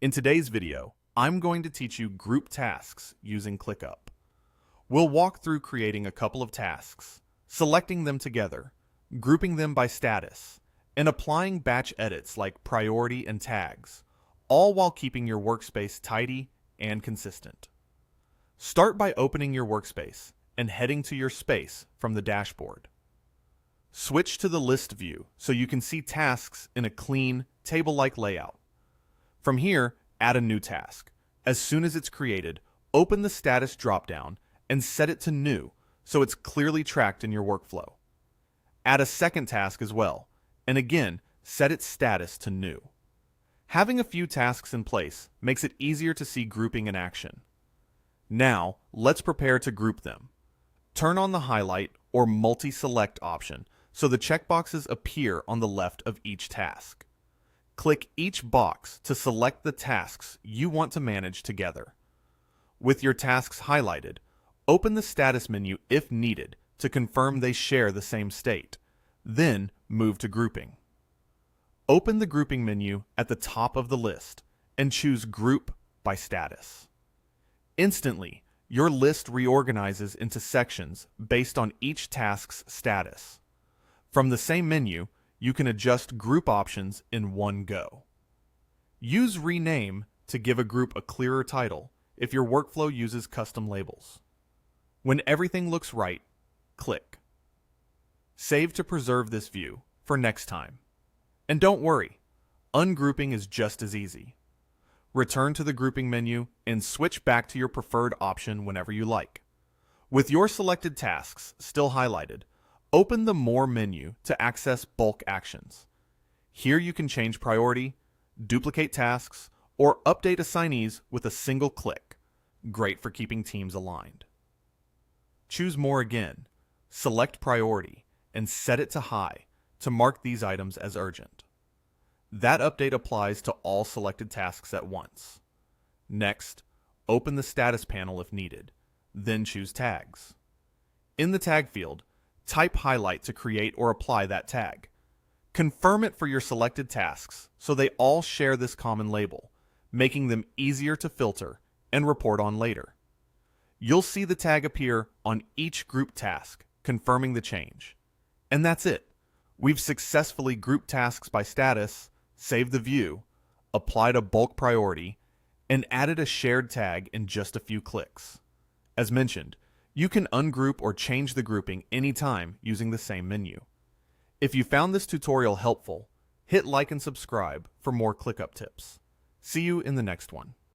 In today's video, I'm going to teach you group tasks using ClickUp. We'll walk through creating a couple of tasks, selecting them together, grouping them by status, and applying batch edits like priority and tags, all while keeping your workspace tidy and consistent. Start by opening your workspace and heading to your space from the dashboard. Switch to the list view so you can see tasks in a clean, table-like layout. From here, add a new task. As soon as it's created, open the status dropdown and set it to new so it's clearly tracked in your workflow. Add a second task as well, and again, set its status to new. Having a few tasks in place makes it easier to see grouping in action. Now, let's prepare to group them. Turn on the highlight or multi-select option so the checkboxes appear on the left of each task. Click each box to select the tasks you want to manage together. With your tasks highlighted, open the status menu if needed to confirm they share the same state. Then move to grouping. Open the grouping menu at the top of the list and choose Group by Status. Instantly, your list reorganizes into sections based on each task's status. From the same menu, you can adjust group options in one go. Use Rename to give a group a clearer title if your workflow uses custom labels. When everything looks right, click. Save to preserve this view for next time. And don't worry, ungrouping is just as easy. Return to the grouping menu and switch back to your preferred option whenever you like. With your selected tasks still highlighted, open the More menu to access bulk actions. Here you can change priority, duplicate tasks, or update assignees with a single click. Great for keeping teams aligned. Choose More again, select Priority, and set it to High to mark these items as urgent. That update applies to all selected tasks at once. Next, open the status panel if needed, then choose Tags. In the tag field, type highlight to create or apply that tag. Confirm it for your selected tasks so they all share this common label, making them easier to filter and report on later. You'll see the tag appear on each group task, confirming the change. And that's it. We've successfully grouped tasks by status, saved the view, applied a bulk priority, and added a shared tag in just a few clicks. As mentioned, you can ungroup or change the grouping anytime using the same menu. If you found this tutorial helpful, hit like and subscribe for more ClickUp tips. See you in the next one.